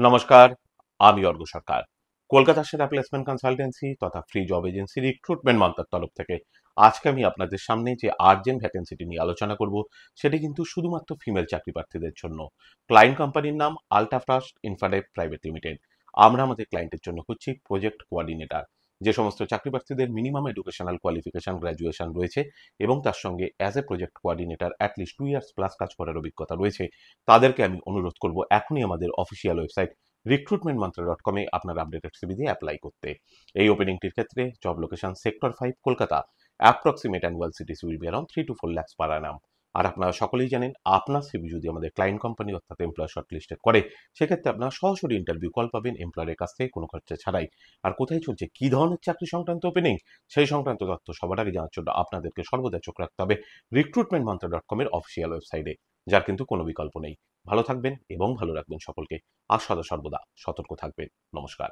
নমস্কার, আমি অর্ঘ্য সরকার। কলকাতার সেরা প্লেসমেন্ট কনসালটেন্সি তথা ফ্রি জব এজেন্সি রিক্রুটমেন্ট মান্ত্রার তরফ থেকে আজকে আমি আপনাদের সামনে যে আর্জেন্ট ভ্যাকেন্সিটি নিয়ে আলোচনা করব সেটি কিন্তু শুধুমাত্র ফিমেল চাকরি প্রার্থীদের জন্য। ক্লায়েন্ট কোম্পানির নাম আল্ট্রাফাস্ট ইনফ্রারেড প্রাইভেট লিমিটেড। আমরা আমাদের ক্লায়েন্টের জন্য হচ্ছি প্রজেক্ট কোঅর্ডিনেটর। যে সমস্ত চাকরি প্রার্থীদের মিনিমাম এডুকেশনাল কোয়ালিফিকেশন গ্র্যাজুয়েশন রয়েছে এবং তার সঙ্গে as a project coordinator at least 2 years plus কাজ করার অভিজ্ঞতা রয়েছে, তাদেরকে আমি অনুরোধ করব এখনই আমাদের অফিসিয়াল ওয়েবসাইট recruitmentmantra.com-এ আপনার আপডেটেড সিভি দিয়ে অ্যাপ্লাই করতে। এই ওপেনিংটির ক্ষেত্রে job location sector 5 Kolkata. Approximate annual CTC will be around 3 to 4 lakhs per annum। আর আপনারা সকলেই জানেন, আপনার সিভি যদি আমাদের ক্লায়েন্ট কোম্পানি অর্থাৎ এমপ্লয়ার শর্টলিস্টেড করে, সেক্ষেত্রে আপনারা সরাসরি ইন্টারভিউ কল পাবেন এমপ্লয়ারের কাছ থেকে কোনো খরচা ছাড়াই। আর কোথায় চলছে, কী ধরনের চাকরি সংক্রান্ত ওপেনিং, সেই সংক্রান্ত তথ্য সবার আগে জানার জন্য আপনাদেরকে সর্বদা চোখ রাখতে হবে recruitmentmantra.com-এর অফিসিয়াল ওয়েবসাইটে, যার কিন্তু কোনো বিকল্প নেই। ভালো থাকবেন এবং ভালো রাখবেন সকলকে। আর সদা সর্বদা সতর্ক থাকবেন। নমস্কার।